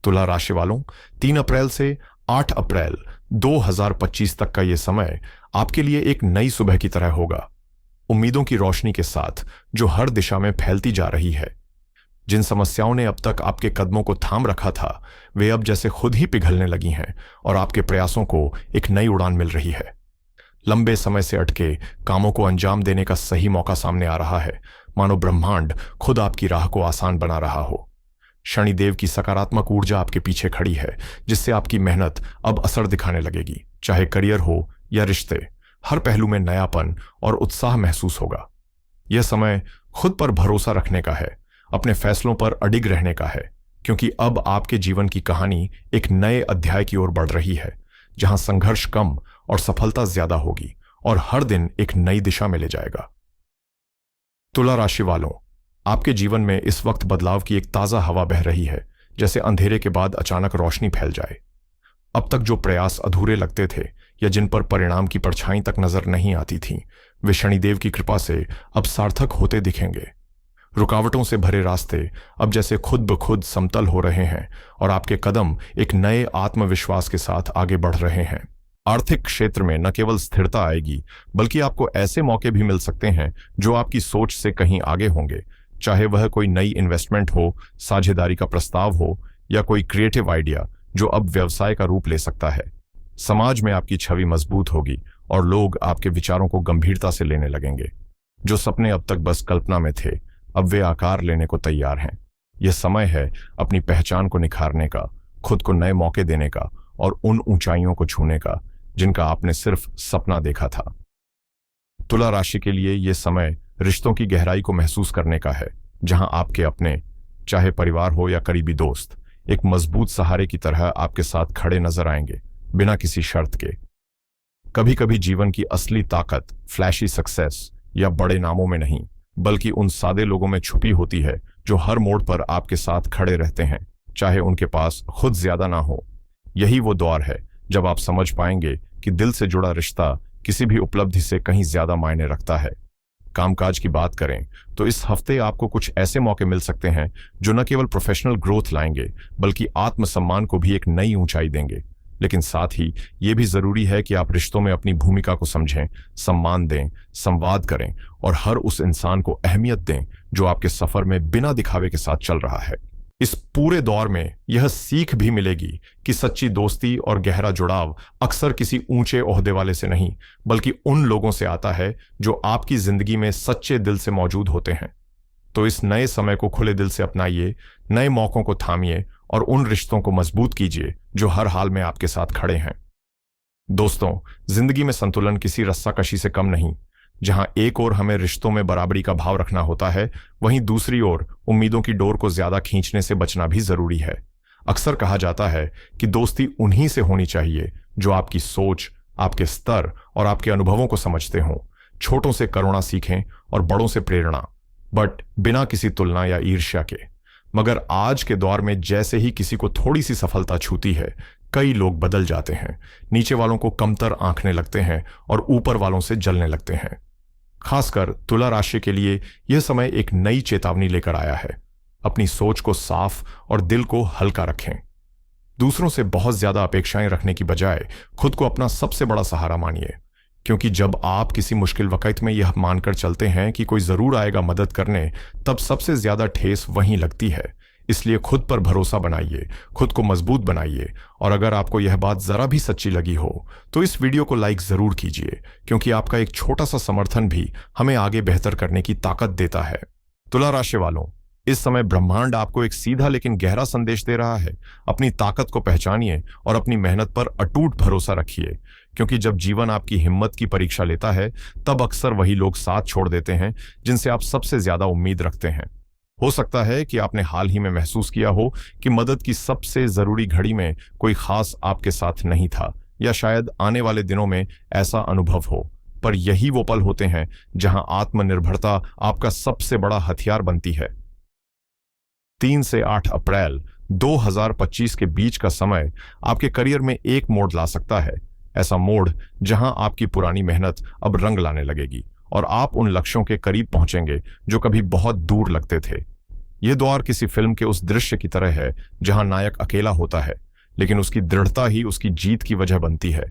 तुला राशि वालों, 3 अप्रैल से 8 अप्रैल 2025 तक का यह समय आपके लिए एक नई सुबह की तरह होगा, उम्मीदों की रोशनी के साथ जो हर दिशा में फैलती जा रही है। जिन समस्याओं ने अब तक आपके कदमों को थाम रखा था, वे अब जैसे खुद ही पिघलने लगी हैं और आपके प्रयासों को एक नई उड़ान मिल रही है। लंबे समय से अटके कामों को अंजाम देने का सही मौका सामने आ रहा है, मानो ब्रह्मांड खुद आपकी राह को आसान बना रहा हो। शनिदेव की सकारात्मक ऊर्जा आपके पीछे खड़ी है, जिससे आपकी मेहनत अब असर दिखाने लगेगी। चाहे करियर हो या रिश्ते, हर पहलू में नयापन और उत्साह महसूस होगा। यह समय खुद पर भरोसा रखने का है, अपने फैसलों पर अडिग रहने का है, क्योंकि अब आपके जीवन की कहानी एक नए अध्याय की ओर बढ़ रही है, जहां संघर्ष कम और सफलता ज्यादा होगी और हर दिन एक नई दिशा में ले जाएगा। तुला राशि वालों, आपके जीवन में इस वक्त बदलाव की एक ताजा हवा बह रही है, जैसे अंधेरे के बाद अचानक रोशनी फैल जाए। अब तक जो प्रयास अधूरे लगते थे या जिन पर परिणाम की परछाई तक नजर नहीं आती थीं, वे शनिदेव की कृपा से अब सार्थक होते दिखेंगे। रुकावटों से भरे रास्ते अब जैसे खुद ब खुद समतल हो रहे हैं और आपके कदम एक नए आत्मविश्वास के साथ आगे बढ़ रहे हैं। आर्थिक क्षेत्र में न केवल स्थिरता आएगी, बल्कि आपको ऐसे मौके भी मिल सकते हैं जो आपकी सोच से कहीं आगे होंगे। चाहे वह कोई नई इन्वेस्टमेंट हो, साझेदारी का प्रस्ताव हो या कोई क्रिएटिव आइडिया जो अब व्यवसाय का रूप ले सकता है। समाज में आपकी छवि मजबूत होगी और लोग आपके विचारों को गंभीरता से लेने लगेंगे। जो सपने अब तक बस कल्पना में थे, अब वे आकार लेने को तैयार हैं। यह समय है अपनी पहचान को निखारने का, खुद को नए मौके देने का और उन ऊंचाइयों को छूने का जिनका आपने सिर्फ सपना देखा था। तुला राशि के लिए यह समय रिश्तों की गहराई को महसूस करने का है, जहां आपके अपने, चाहे परिवार हो या करीबी दोस्त, एक मजबूत सहारे की तरह आपके साथ खड़े नजर आएंगे, बिना किसी शर्त के। कभी कभी जीवन की असली ताकत फ्लैशी सक्सेस या बड़े नामों में नहीं, बल्कि उन सादे लोगों में छुपी होती है जो हर मोड़ पर आपके साथ खड़े रहते हैं, चाहे उनके पास खुद ज्यादा ना हो। यही वो दौर है जब आप समझ पाएंगे कि दिल से जुड़ा रिश्ता किसी भी उपलब्धि से कहीं ज्यादा मायने रखता है। कामकाज की बात करें तो इस हफ्ते आपको कुछ ऐसे मौके मिल सकते हैं जो न केवल प्रोफेशनल ग्रोथ लाएंगे, बल्कि आत्मसम्मान को भी एक नई ऊंचाई देंगे। लेकिन साथ ही ये भी जरूरी है कि आप रिश्तों में अपनी भूमिका को समझें, सम्मान दें, संवाद करें और हर उस इंसान को अहमियत दें जो आपके सफर में बिना दिखावे के साथ चल रहा है। इस पूरे दौर में यह सीख भी मिलेगी कि सच्ची दोस्ती और गहरा जुड़ाव अक्सर किसी ऊंचे ओहदे वाले से नहीं, बल्कि उन लोगों से आता है जो आपकी जिंदगी में सच्चे दिल से मौजूद होते हैं। तो इस नए समय को खुले दिल से अपनाइए, नए मौकों को थामिए और उन रिश्तों को मजबूत कीजिए जो हर हाल में आपके साथ खड़े हैं। दोस्तों, जिंदगी में संतुलन किसी रस्साकशी से कम नहीं। जहां एक ओर हमें रिश्तों में बराबरी का भाव रखना होता है, वहीं दूसरी ओर उम्मीदों की डोर को ज्यादा खींचने से बचना भी जरूरी है। अक्सर कहा जाता है कि दोस्ती उन्हीं से होनी चाहिए जो आपकी सोच, आपके स्तर और आपके अनुभवों को समझते हों। छोटों से करुणा सीखें और बड़ों से प्रेरणा, बट बिना किसी तुलना या ईर्ष्या के। मगर आज के दौर में जैसे ही किसी को थोड़ी सी सफलता छूती है, कई लोग बदल जाते हैं, नीचे वालों को कमतर आंकने लगते हैं और ऊपर वालों से जलने लगते हैं। खासकर तुला राशि के लिए यह समय एक नई चेतावनी लेकर आया है। अपनी सोच को साफ और दिल को हल्का रखें। दूसरों से बहुत ज्यादा अपेक्षाएं रखने की बजाय खुद को अपना सबसे बड़ा सहारा मानिए, क्योंकि जब आप किसी मुश्किल वक्त में यह मानकर चलते हैं कि कोई जरूर आएगा मदद करने, तब सबसे ज्यादा ठेस वहीं लगती है। इसलिए खुद पर भरोसा बनाइए, खुद को मजबूत बनाइए और अगर आपको यह बात जरा भी सच्ची लगी हो तो इस वीडियो को लाइक जरूर कीजिए, क्योंकि आपका एक छोटा सा समर्थन भी हमें आगे बेहतर करने की ताकत देता है। तुला राशि वालों, इस समय ब्रह्मांड आपको एक सीधा लेकिन गहरा संदेश दे रहा है। अपनी ताकत को पहचानिए और अपनी मेहनत पर अटूट भरोसा रखिए, क्योंकि जब जीवन आपकी हिम्मत की परीक्षा लेता है, तब अक्सर वही लोग साथ छोड़ देते हैं जिनसे आप सबसे ज्यादा उम्मीद रखते हैं। हो सकता है कि आपने हाल ही में महसूस किया हो कि मदद की सबसे जरूरी घड़ी में कोई खास आपके साथ नहीं था, या शायद आने वाले दिनों में ऐसा अनुभव हो। पर यही वो पल होते हैं जहां आत्मनिर्भरता आपका सबसे बड़ा हथियार बनती है। 3 से 8 अप्रैल 2025 के बीच का समय आपके करियर में एक मोड़ ला सकता है। ऐसा मोड़ जहां आपकी पुरानी मेहनत अब रंग लाने लगेगी और आप उन लक्ष्यों के करीब पहुंचेंगे जो कभी बहुत दूर लगते थे। यह द्वार किसी फिल्म के उस दृश्य की तरह है जहां नायक अकेला होता है, लेकिन उसकी दृढ़ता ही उसकी जीत की वजह बनती है।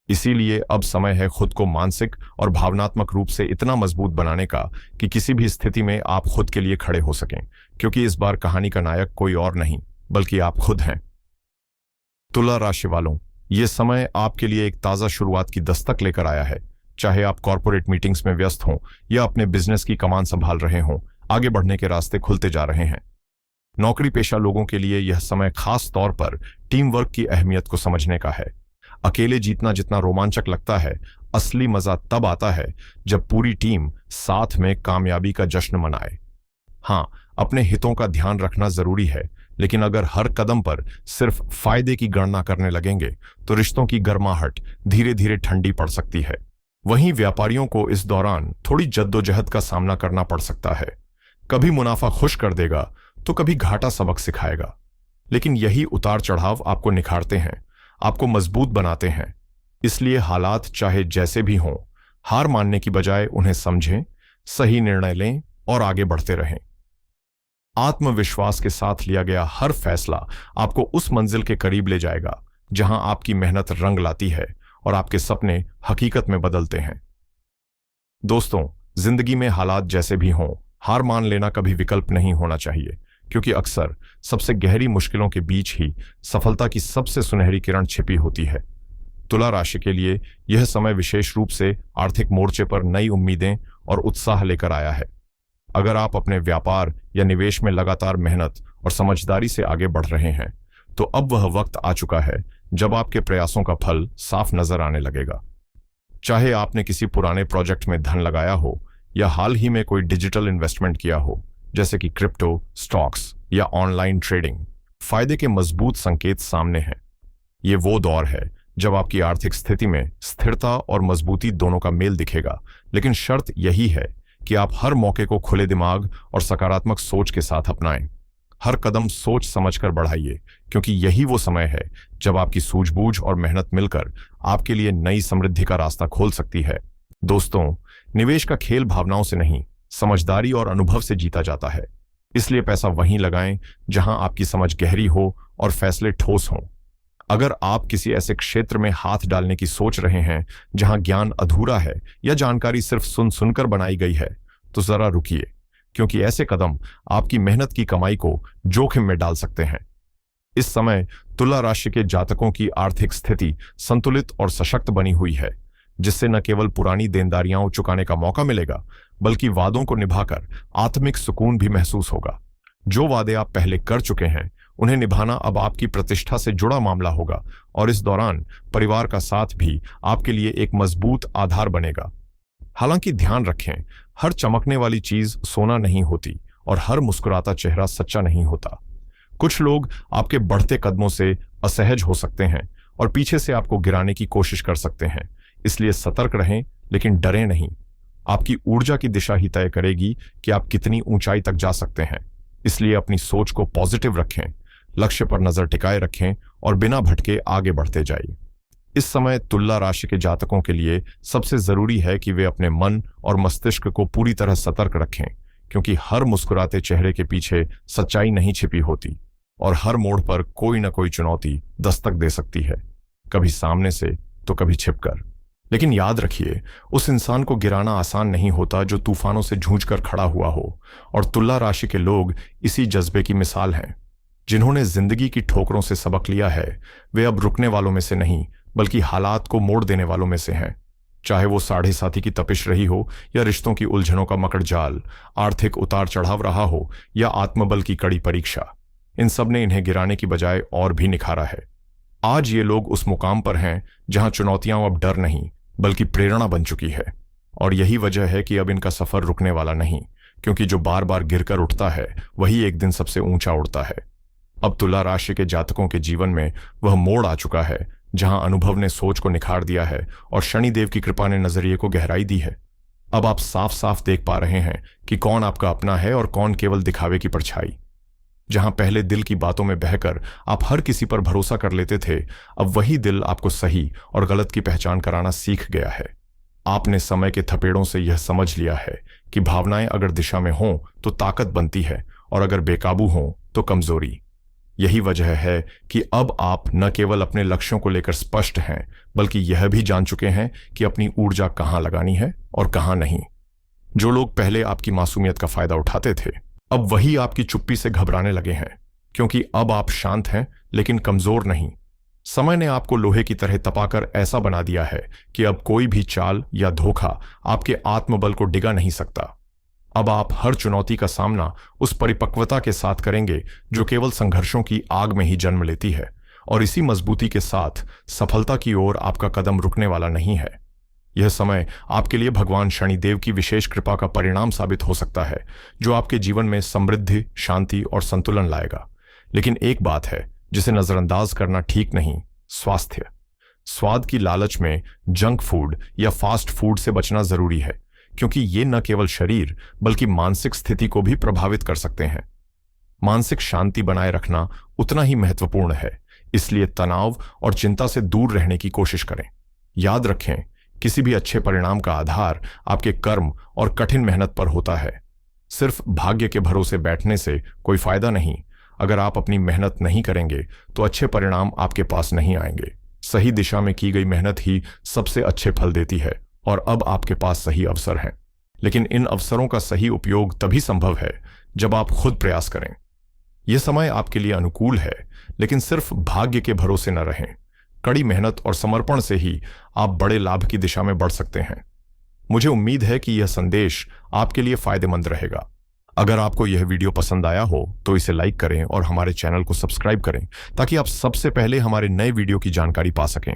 इसीलिए अब समय है खुद को मानसिक और भावनात्मक रूप से इतना मजबूत बनाने का कि किसी भी स्थिति में आप खुद के लिए खड़े हो सकें, क्योंकि इस बार कहानी का नायक कोई और नहीं बल्कि आप खुद हैं। तुला राशि वालों, ये समय आपके लिए एक ताजा शुरुआत की दस्तक लेकर आया है। चाहे आप कॉर्पोरेट मीटिंग्स में व्यस्त हों या अपने बिजनेस की कमान संभाल रहे हों, आगे बढ़ने के रास्ते खुलते जा रहे हैं। नौकरी पेशा लोगों के लिए यह समय खास तौर पर टीम वर्क की अहमियत को समझने का है। अकेले जीतना जितना रोमांचक लगता है, असली मजा तब आता है जब पूरी टीम साथ में कामयाबी का जश्न मनाए। हाँ, अपने हितों का ध्यान रखना जरूरी है, लेकिन अगर हर कदम पर सिर्फ फायदे की गणना करने लगेंगे तो रिश्तों की गर्माहट धीरे धीरे ठंडी पड़ सकती है। वहीं व्यापारियों को इस दौरान थोड़ी जद्दोजहद का सामना करना पड़ सकता है। कभी मुनाफा खुश कर देगा तो कभी घाटा सबक सिखाएगा, लेकिन यही उतार चढ़ाव आपको निखारते हैं, आपको मजबूत बनाते हैं। इसलिए हालात चाहे जैसे भी हों, हार मानने की बजाय उन्हें समझें, सही निर्णय लें और आगे बढ़ते रहें। आत्मविश्वास के साथ लिया गया हर फैसला आपको उस मंजिल के करीब ले जाएगा जहां आपकी मेहनत रंग लाती है और आपके सपने हकीकत में बदलते हैं। दोस्तों, जिंदगी में हालात जैसे भी हों, हार मान लेना कभी विकल्प नहीं होना चाहिए, क्योंकि अक्सर सबसे गहरी मुश्किलों के बीच ही सफलता की सबसे सुनहरी किरण छिपी होती है। तुला राशि के लिए यह समय विशेष रूप से आर्थिक मोर्चे पर नई उम्मीदें और उत्साह लेकर आया है। अगर आप अपने व्यापार या निवेश में लगातार मेहनत और समझदारी से आगे बढ़ रहे हैं, तो अब वह वक्त आ चुका है जब आपके प्रयासों का फल साफ नजर आने लगेगा। चाहे आपने किसी पुराने प्रोजेक्ट में धन लगाया हो या हाल ही में कोई डिजिटल इन्वेस्टमेंट किया हो, जैसे कि क्रिप्टो, स्टॉक्स या ऑनलाइन ट्रेडिंग, फायदे के मजबूत संकेत सामने हैं। ये वो दौर है जब आपकी आर्थिक स्थिति में स्थिरता और मजबूती दोनों का मेल दिखेगा, लेकिन शर्त यही है कि आप हर मौके को खुले दिमाग और सकारात्मक सोच के साथ अपनाएं। हर कदम सोच समझकर बढ़ाइए, क्योंकि यही वो समय है जब आपकी सूझबूझ और मेहनत मिलकर आपके लिए नई समृद्धि का रास्ता खोल सकती है। दोस्तों, निवेश का खेल भावनाओं से नहीं, समझदारी और अनुभव से जीता जाता है। इसलिए पैसा वहीं लगाएं जहां आपकी समझ गहरी हो और फैसले ठोस हों। अगर आप किसी ऐसे क्षेत्र में हाथ डालने की सोच रहे हैं जहां ज्ञान अधूरा है या जानकारी सिर्फ सुन सुनकर बनाई गई है, तो जरा रुकिए, क्योंकि ऐसे कदम आपकी मेहनत की कमाई को जोखिम में डाल सकते हैं। इस समय तुला राशि के जातकों की आर्थिक स्थिति संतुलित और सशक्त बनी हुई है, जिससे न केवल पुरानी देनदारियां चुकाने का मौका मिलेगा, बल्कि वादों को निभाकर आत्मिक सुकून भी महसूस होगा। जो वादे आप पहले कर चुके हैं, उन्हें निभाना अब आपकी प्रतिष्ठा से जुड़ा मामला होगा, और इस दौरान परिवार का साथ भी आपके लिए एक मजबूत आधार बनेगा। हालांकि ध्यान रखें, हर चमकने वाली चीज सोना नहीं होती और हर मुस्कुराता चेहरा सच्चा नहीं होता। कुछ लोग आपके बढ़ते कदमों से असहज हो सकते हैं और पीछे से आपको गिराने की कोशिश कर सकते हैं। इसलिए सतर्क रहें, लेकिन डरें नहीं। आपकी ऊर्जा की दिशा ही तय करेगी कि आप कितनी ऊंचाई तक जा सकते हैं। इसलिए अपनी सोच को पॉजिटिव रखें, लक्ष्य पर नजर टिकाए रखें और बिना भटके आगे बढ़ते जाइए। इस समय तुला राशि के जातकों के लिए सबसे जरूरी है कि वे अपने मन और मस्तिष्क को पूरी तरह सतर्क रखें, क्योंकि हर मुस्कुराते चेहरे के पीछे सच्चाई नहीं छिपी होती और हर मोड़ पर कोई न कोई चुनौती दस्तक दे सकती है, कभी सामने से तो कभी छिपकर। लेकिन याद रखिए, उस इंसान को गिराना आसान नहीं होता जो तूफानों से जूझकर खड़ा हुआ हो, और तुला राशि के लोग इसी जज्बे की मिसाल हैं। जिन्होंने जिंदगी की ठोकरों से सबक लिया है, वे अब रुकने वालों में से नहीं, बल्कि हालात को मोड़ देने वालों में से हैं। चाहे वो साढ़े साथी की तपिश रही हो या रिश्तों की उलझनों का मकड़ जाल, आर्थिक उतार चढ़ाव रहा हो या आत्मबल की कड़ी परीक्षा, इन सब ने इन्हें गिराने की बजाय और भी निखारा है। आज ये लोग उस मुकाम पर हैं जहां चुनौतियां अब डर नहीं बल्कि प्रेरणा बन चुकी है, और यही वजह है कि अब इनका सफर रुकने वाला नहीं, क्योंकि जो बार बार गिरकर उठता है वही एक दिन सबसे ऊंचा उड़ता है। अब तुला राशि के जातकों के जीवन में वह मोड़ आ चुका है जहां अनुभव ने सोच को निखार दिया है और शनिदेव की कृपा ने नजरिए को गहराई दी है। अब आप साफ साफ देख पा रहे हैं कि कौन आपका अपना है और कौन केवल दिखावे की परछाई। जहां पहले दिल की बातों में बहकर आप हर किसी पर भरोसा कर लेते थे, अब वही दिल आपको सही और गलत की पहचान कराना सीख गया है। आपने समय के थपेड़ों से यह समझ लिया है कि भावनाएं अगर दिशा में हों तो ताकत बनती है, और अगर बेकाबू हों तो कमजोरी। यही वजह है कि अब आप न केवल अपने लक्ष्यों को लेकर स्पष्ट हैं, बल्कि यह भी जान चुके हैं कि अपनी ऊर्जा कहां लगानी है और कहां नहीं। जो लोग पहले आपकी मासूमियत का फायदा उठाते थे, अब वही आपकी चुप्पी से घबराने लगे हैं, क्योंकि अब आप शांत हैं लेकिन कमजोर नहीं। समय ने आपको लोहे की तरह तपाकर ऐसा बना दिया है कि अब कोई भी चाल या धोखा आपके आत्मबल को डिगा नहीं सकता। अब आप हर चुनौती का सामना उस परिपक्वता के साथ करेंगे जो केवल संघर्षों की आग में ही जन्म लेती है, और इसी मजबूती के साथ सफलता की ओर आपका कदम रुकने वाला नहीं है। यह समय आपके लिए भगवान शनिदेव की विशेष कृपा का परिणाम साबित हो सकता है, जो आपके जीवन में समृद्धि, शांति और संतुलन लाएगा। लेकिन एक बात है जिसे नजरअंदाज करना ठीक नहीं: स्वास्थ्य। स्वाद की लालच में जंक फूड या फास्ट फूड से बचना जरूरी है, क्योंकि ये न केवल शरीर बल्कि मानसिक स्थिति को भी प्रभावित कर सकते हैं। मानसिक शांति बनाए रखना उतना ही महत्वपूर्ण है, इसलिए तनाव और चिंता से दूर रहने की कोशिश करें। याद रखें, किसी भी अच्छे परिणाम का आधार आपके कर्म और कठिन मेहनत पर होता है। सिर्फ भाग्य के भरोसे बैठने से कोई फायदा नहीं। अगर आप अपनी मेहनत नहीं करेंगे तो अच्छे परिणाम आपके पास नहीं आएंगे। सही दिशा में की गई मेहनत ही सबसे अच्छे फल देती है, और अब आपके पास सही अवसर हैं। लेकिन इन अवसरों का सही उपयोग तभी संभव है जब आप खुद प्रयास करें। यह समय आपके लिए अनुकूल है, लेकिन सिर्फ भाग्य के भरोसे न रहें। कड़ी मेहनत और समर्पण से ही आप बड़े लाभ की दिशा में बढ़ सकते हैं। मुझे उम्मीद है कि यह संदेश आपके लिए फायदेमंद रहेगा। अगर आपको यह वीडियो पसंद आया हो तो इसे लाइक करें और हमारे चैनल को सब्सक्राइब करें, ताकि आप सबसे पहले हमारे नए वीडियो की जानकारी पा सकें।